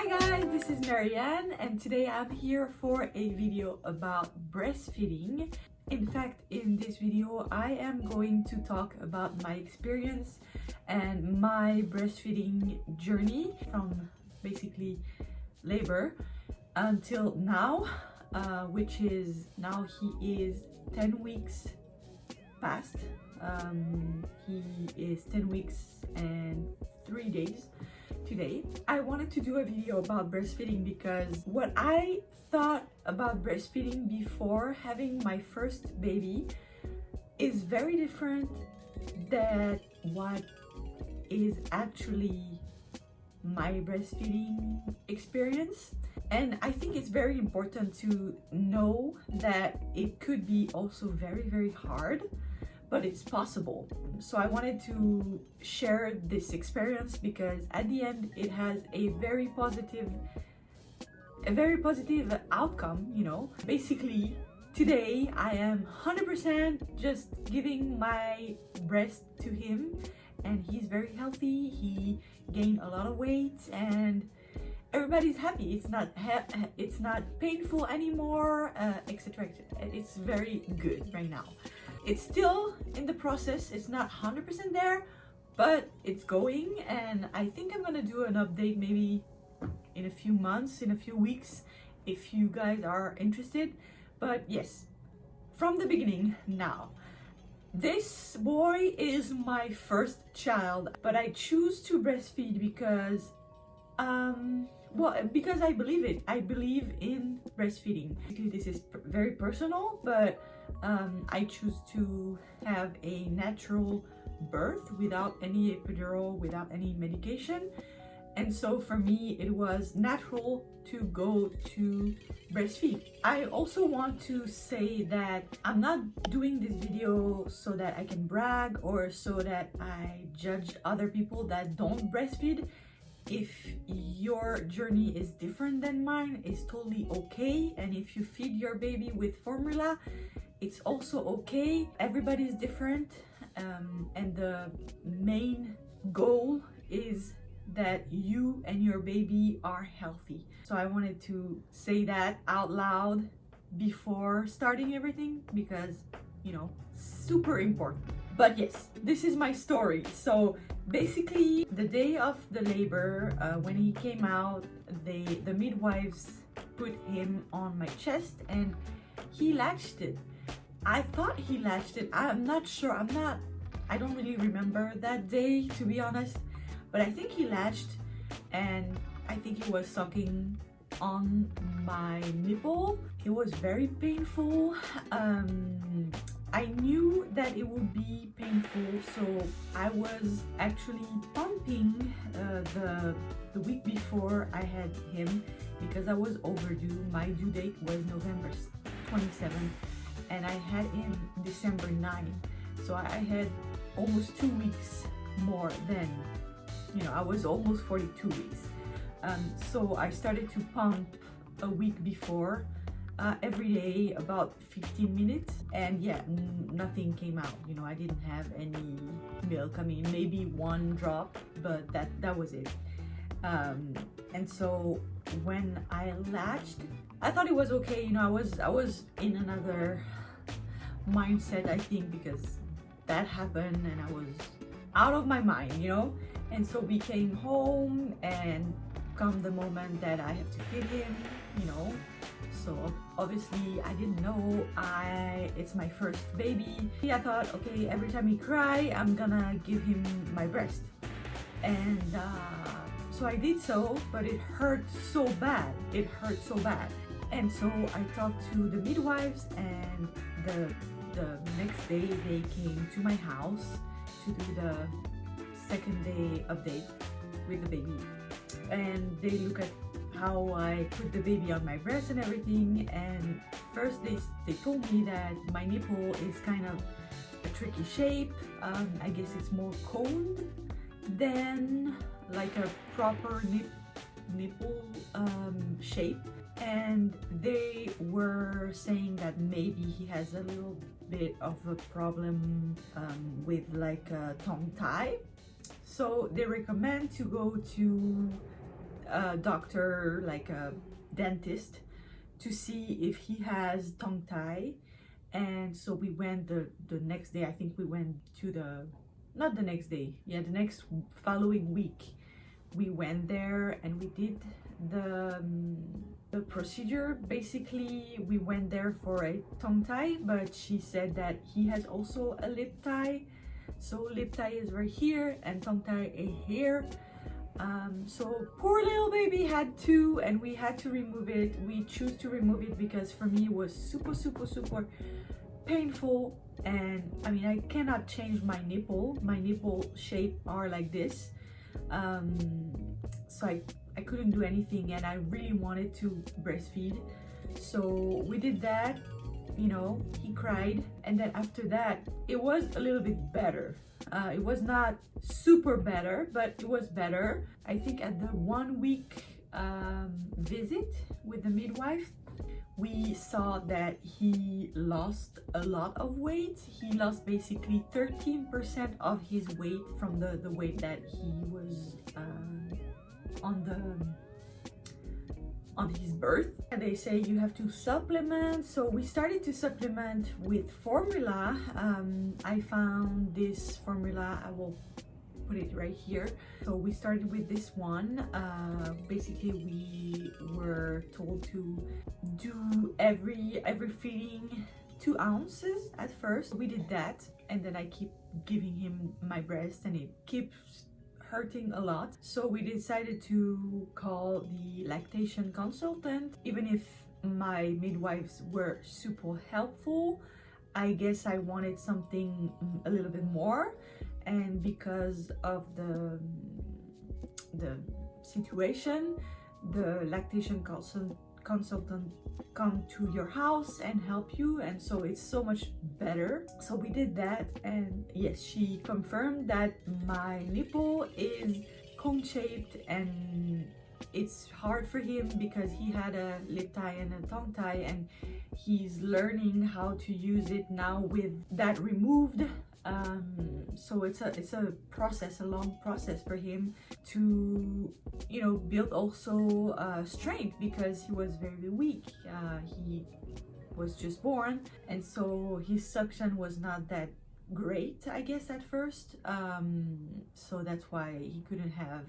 Hi guys, this is Marianne and today I'm here for a video about breastfeeding. In fact, in this video I am going to talk about my experience and my breastfeeding journey from basically labor until now, which is now he is 10 weeks past. He is 10 weeks and 3 days today. I wanted to do a video about breastfeeding because what I thought about breastfeeding before having my first baby is very different than what is actually my breastfeeding experience. And I think it's very important to know that it could be also very hard, but it's possible. So I wanted to share this experience because at the end it has a very positive outcome, you know. Basically today I am 100% just giving my breast to him and he's very healthy. He gained a lot of weight and everybody's happy. It's not painful anymore, etc. It's very good right now. It's still in the process, it's not 100% there, but it's going, and I think I'm gonna do an update maybe in a few months, in a few weeks, if you guys are interested. But yes, from the beginning now. This boy is my first child, but I choose to breastfeed because because I believe it. I believe in breastfeeding. This is very personal, but I choose to have a natural birth without any epidural, without any medication. And so for me, it was natural to go to breastfeed. I also want to say that I'm not doing this video so that I can brag or so that I judge other people that don't breastfeed. If your journey is different than mine, it's totally okay. And if you feed your baby with formula, it's also okay. Everybody's different, and the main goal is that you and your baby are healthy. So I wanted to say that out loud before starting everything because, you know, super important. But yes, this is my story. So basically the day of the labor, when he came out, the midwives put him on my chest and he latched it. I thought he latched it. I'm not sure. I don't really remember that day, to be honest, but I think he latched and I think he was sucking on my nipple. It was very painful. I knew that it would be painful, so I was actually pumping the week before I had him because I was overdue. My due date was November 27th and I had him December 9th, so I had almost 2 weeks more than, you know, I was almost 42 weeks. So I started to pump a week before, every day about 15 minutes, and yeah, nothing came out. You know, I didn't have any milk. I mean, maybe one drop, but that was it. And so when I latched, I thought it was okay. You know, I was in another mindset, I think, because that happened and I was out of my mind, you know. And so we came home and come the moment that I have to feed him, you know. So obviously I didn't know it's my first baby. I thought, okay, every time he cry, I'm gonna give him my breast. And so I did so, but it hurt so bad. It hurt so bad. And so I talked to the midwives, and the next day they came to my house to do the second day update with the baby. And they look at how I put the baby on my breast and everything. And first they told me that my nipple is kind of a tricky shape. I guess it's more coned than like a proper nipple shape. And they were saying that maybe he has a little bit of a problem with like a tongue tie. So they recommend to go to a doctor, like a dentist, to see if he has tongue tie. And so we went the next day. I think we went to the, not the next day, yeah, the next following week we went there and we did the procedure. Basically we went there for a tongue tie, but she said that he has also a lip tie. So lip tie is right here and tongue tie here. So poor little baby had two, and we had to remove it. We choose to remove it because for me it was super painful, and I mean I cannot change my nipple. My nipple shape are like this, so I couldn't do anything, and I really wanted to breastfeed. So we did that, you know, he cried, and then after that it was a little bit better. It was not super better, but it was better. I think at the 1 week visit with the midwife, we saw that he lost a lot of weight. He lost basically 13% of his weight from the weight that he was on his birth. And they say you have to supplement, so we started to supplement with formula. I found this formula, I will put it right here. So we started with this one. Basically we were told to do every feeding 2 ounces at first. We did that, and then I keep giving him my breast and it keeps hurting a lot. So we decided to call the lactation consultant. Even if my midwives were super helpful, I guess I wanted something a little bit more, and because of the situation, the lactation consultant come to your house and help you, and so it's so much better. So we did that, and yes, she confirmed that my nipple is cone-shaped, and it's hard for him because he had a lip tie and a tongue tie, and he's learning how to use it now with that removed. So it's a process, a long process for him to, you know, build also strength, because he was very weak. He was just born, and so his suction was not that great, I guess, at first. So that's why he couldn't have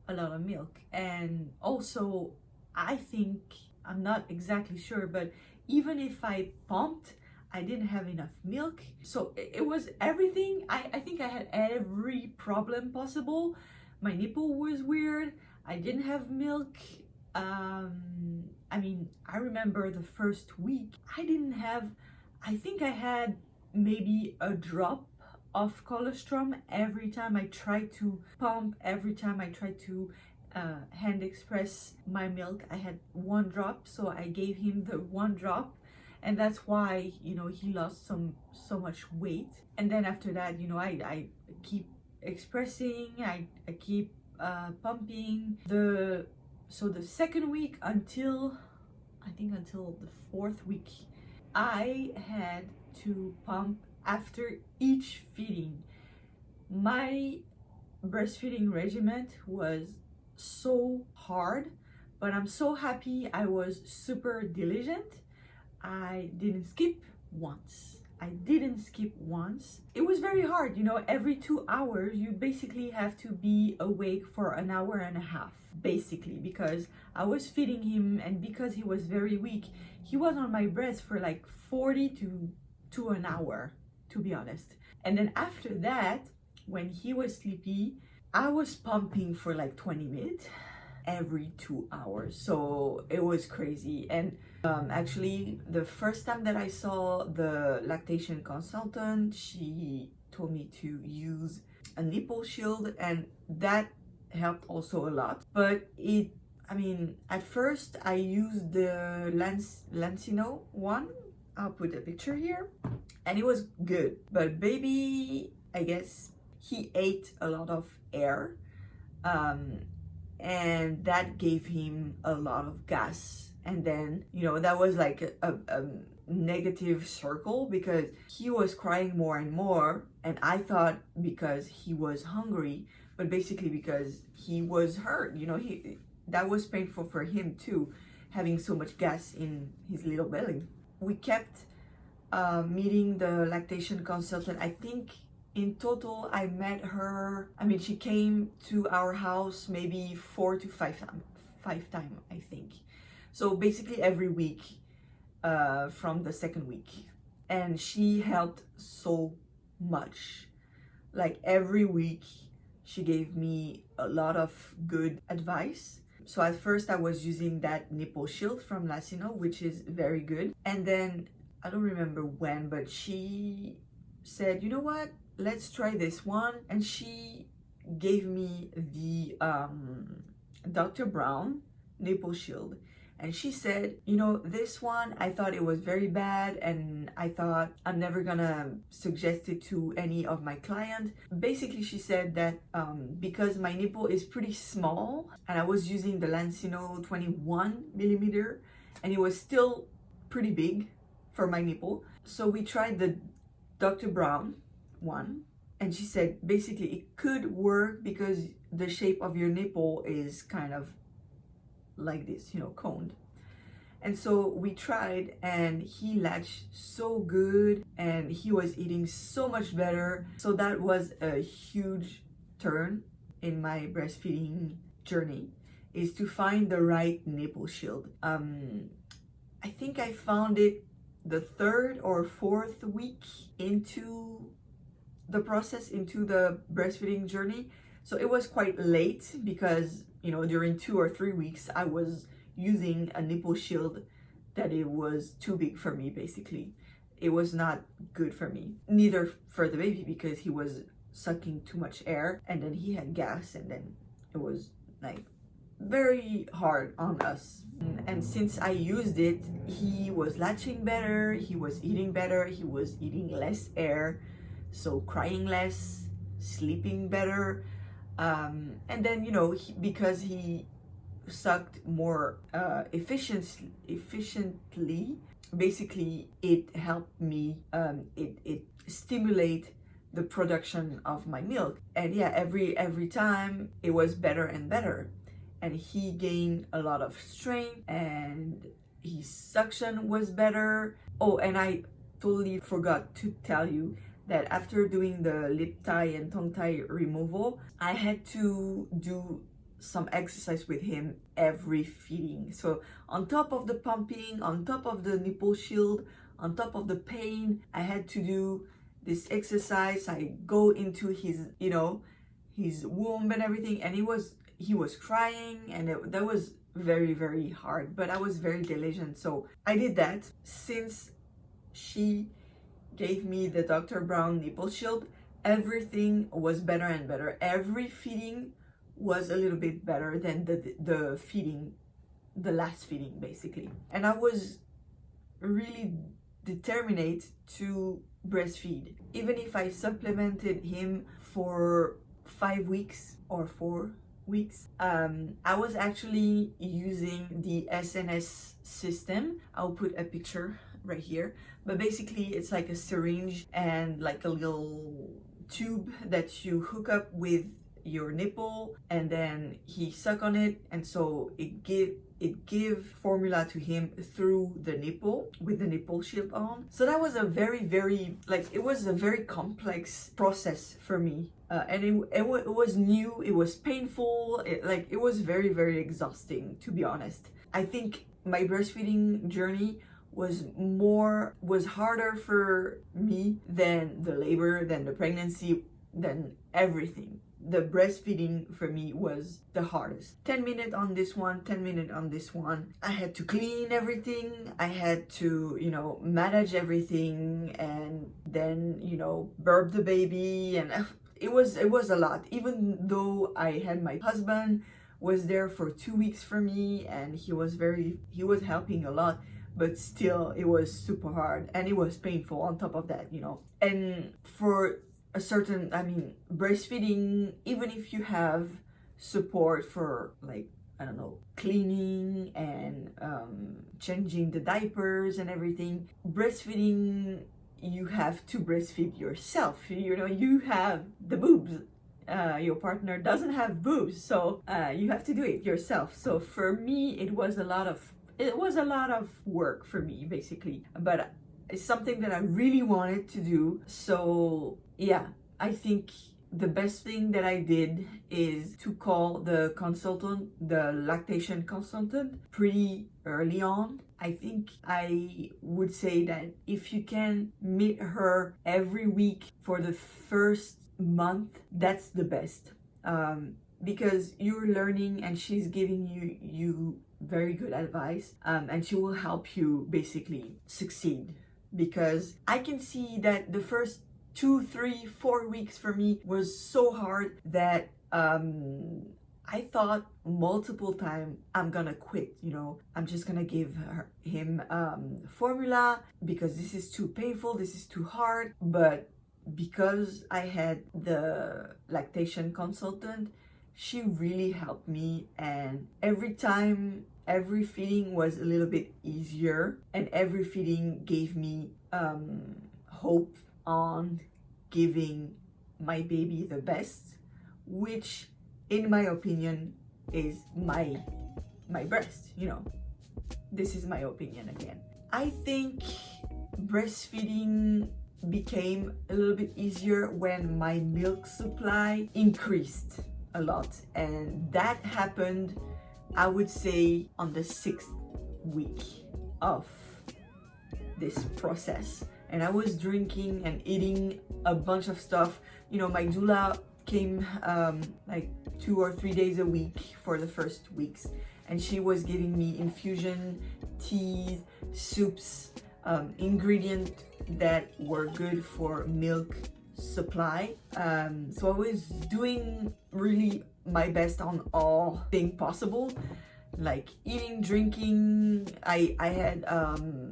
a lot of milk. And also, I think, I'm not exactly sure, but even if I pumped, I didn't have enough milk. So it was everything. I think I had every problem possible. My nipple was weird. I didn't have milk. I mean, I remember the first week, I didn't have, I think I had maybe a drop of colostrum every time I tried to pump, every time I tried to hand express my milk. I had 1 drop, so I gave him the 1 drop. And that's why, you know, he lost so much weight. And then after that, you know, I keep expressing, I keep pumping. So the second week until, I think until the 4th week, I had to pump after each feeding. My breastfeeding regimen was so hard, but I'm so happy I was super diligent. I didn't skip once. It was very hard, you know. Every 2 hours you basically have to be awake for an hour and a half, basically, because I was feeding him, and because he was very weak, he was on my breast for like 40 to an hour, to be honest. And then after that, when he was sleepy, I was pumping for like 20 minutes every 2 hours. So it was crazy. And actually, the first time that I saw the lactation consultant, she told me to use a nipple shield, and that helped also a lot. But I mean, at first I used the Lancino one. I'll put a picture here, and it was good. But baby, I guess he ate a lot of air, and that gave him a lot of gas. And then, you know, that was like a negative circle, because he was crying more and more, and I thought because he was hungry, but basically because he was hurt. You know, that was painful for him too, having so much gas in his little belly. We kept meeting the lactation consultant. I think in total I met her, I mean, she came to our house maybe 4 to 5 times, I think. So basically every week from the second week. And she helped so much. Like every week she gave me a lot of good advice. So at first I was using that nipple shield from Lacino, which is very good. And then I don't remember when, but she said, you know what, let's try this one. And she gave me the Dr. Brown nipple shield. And she said, you know, this one, I thought it was very bad, and I thought I'm never gonna suggest it to any of my clients. Basically, she said that because my nipple is pretty small, and I was using the Lancino 21 millimeter, and it was still pretty big for my nipple. So we tried the Dr. Brown one, and she said basically it could work because the shape of your nipple is kind of like this, you know, coned. And so we tried, and he latched so good, and he was eating so much better. So that was a huge turn in my breastfeeding journey, is to find the right nipple shield. I think I found it the 3rd or 4th week into the process, into the breastfeeding journey. So it was quite late because, you know, during 2 or 3 weeks, I was using a nipple shield that it was too big for me, basically. It was not good for me. Neither for the baby, because he was sucking too much air, and then he had gas, and then it was like very hard on us. And since I used it, he was latching better, he was eating better, he was eating less air, so crying less, sleeping better. And then, you know, because he sucked more efficiently, basically it helped me, it stimulate the production of my milk. And yeah, every time it was better and better. And he gained a lot of strength, and his suction was better. Oh, and I totally forgot to tell you that after doing the lip tie and tongue tie removal, I had to do some exercise with him every feeding. So on top of the pumping, on top of the nipple shield, on top of the pain, I had to do this exercise. I go into his, you know, his womb and everything, and he was crying, and that was very, very hard, but I was very diligent. So I did that. Since she gave me the Dr. Brown nipple shield, everything was better and better. Every feeding was a little bit better than the feeding, the last feeding, basically. And I was really determined to breastfeed. Even if I supplemented him for 5 weeks or 4 weeks, I was actually using the SNS system. I'll put a picture right here, but basically it's like a syringe and like a little tube that you hook up with your nipple, and then he suck on it, and so it give formula to him through the nipple with the nipple shield on. So that was a very like, it was a very complex process for me, and it was new, it was painful, it was very exhausting, to be honest. I think my breastfeeding journey was harder for me than the labor, than the pregnancy, than everything. The breastfeeding for me was the hardest. 10 minutes on this one, 10 minutes on this one. I had to clean everything. I had to, you know, manage everything, and then, you know, burp the baby, and it was a lot. Even though I had my husband was there for 2 weeks for me, and he was helping a lot, but still it was super hard, and it was painful on top of that, you know. And for a certain, I mean, breastfeeding, even if you have support for, like, I don't know, cleaning and changing the diapers and everything, breastfeeding, you have to breastfeed yourself. You know, you have the boobs, your partner doesn't have boobs, so you have to do it yourself. So for me, it was a lot of work for me, basically, but it's something that I really wanted to do. So yeah, I think the best thing that I did is to call the consultant, the lactation consultant, pretty early on. I think I would say that if you can meet her every week for the first month, that's the best, because you're learning and she's giving you very good advice, and she will help you basically succeed. Because I can see that the first 2, 3, 4 weeks for me was so hard that I thought multiple times I'm gonna quit, you know, I'm just gonna give him formula because this is too painful, this is too hard. But because I had the lactation consultant, she really helped me, and every time every feeding was a little bit easier, and every feeding gave me hope on giving my baby the best, which in my opinion is my breast, you know. This is my opinion again. I think breastfeeding became a little bit easier when my milk supply increased a lot, and that happened, I would say, on the 6th week of this process. And I was drinking and eating a bunch of stuff. You know, my doula came like 2 or 3 days a week for the first weeks, and she was giving me infusion, teas, soups, ingredients that were good for milk supply. So I was doing really my best on all things possible, like eating, drinking. I had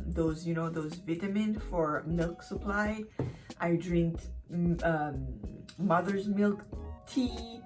those, you know, those vitamins for milk supply. I drink mother's milk tea.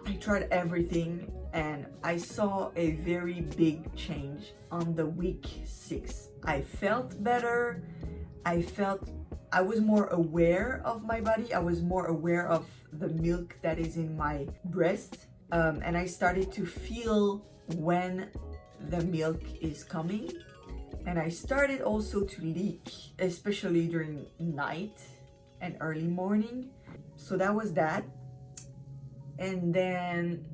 I tried everything, and I saw a very big change on the week 6. I felt better. I was more aware of my body. I was more aware of the milk that is in my breast. And I started to feel when the milk is coming. And I started also to leak, especially during night and early morning. So that was that. And then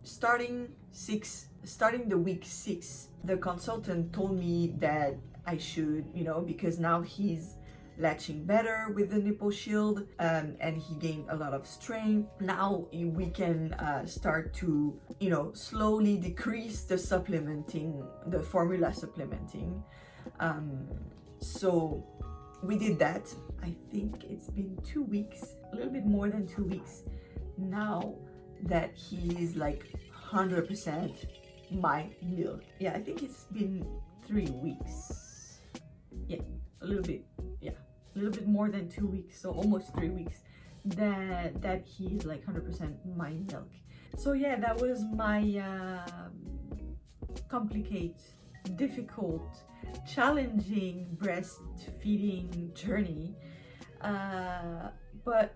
starting the week 6, the consultant told me that I should, you know, because now he's latching better with the nipple shield, and he gained a lot of strength. Now we can start to, you know, slowly decrease the supplementing, the formula supplementing. So we did that. I think it's been 2 weeks, a little bit more than 2 weeks now that he is like 100% my milk. Yeah, I think it's been 3 weeks. Yeah, a little bit more than 2 weeks, so almost 3 weeks that he's like 100% my milk. So yeah, that was my complicated, difficult, challenging breastfeeding journey. But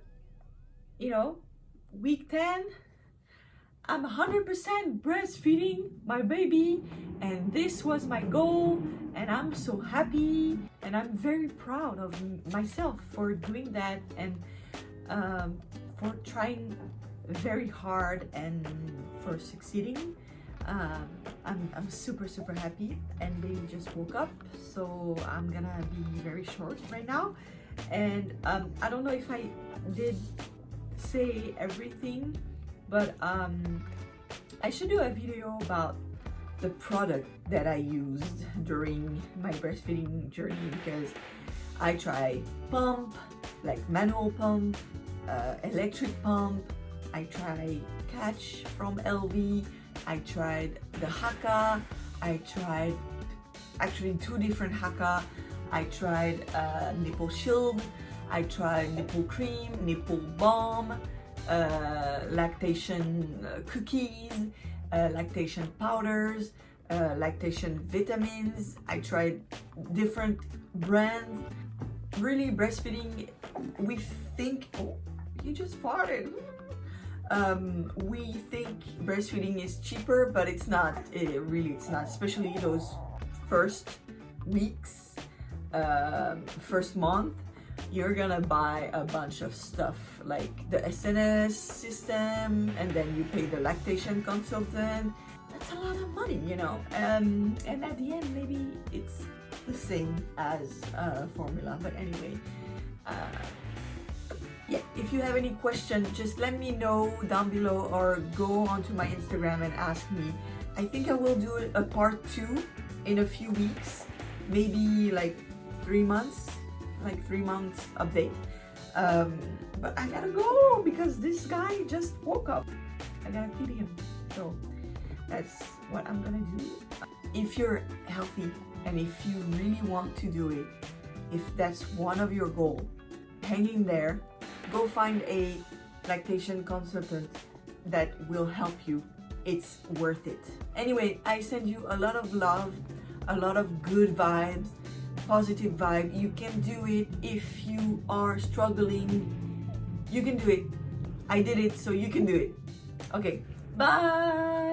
you know, week 10, I'm 100% breastfeeding my baby, and this was my goal, and I'm so happy, and I'm very proud of myself for doing that, and for trying very hard and for succeeding. I'm super happy, and baby just woke up, so I'm gonna be very short right now. And I don't know if I did say everything, but I should do a video about the product that I used during my breastfeeding journey, because I tried pump, like manual pump, electric pump. I tried Catch from LV. I tried the Haka. I tried actually 2 different Haka. I tried nipple shield. I tried nipple cream, nipple balm, lactation cookies, lactation powders, lactation vitamins. I tried different brands. Really, breastfeeding, we think, oh, you just farted. We think breastfeeding is cheaper, but it's not. Really, it's not. Especially those first weeks, first month, you're gonna buy a bunch of stuff like the SNS system, and then you pay the lactation consultant. That's a lot of money, you know. And at the end, maybe it's the same as formula. But anyway. Yeah, if you have any question, just let me know down below or go onto my Instagram and ask me. I think I will do a part 2 in a few weeks, maybe like 3 months, like 3 months update. But I gotta go because this guy just woke up. I gotta feed him. So that's what I'm gonna do. If you're healthy and if you really want to do it, if that's one of your goals, hang in there. Go find a lactation consultant that will help you. It's worth it. Anyway, I send you a lot of love, a lot of good vibes, positive vibe. You can do it. If you are struggling, you can do it. I did it, so you can do it. Okay, bye.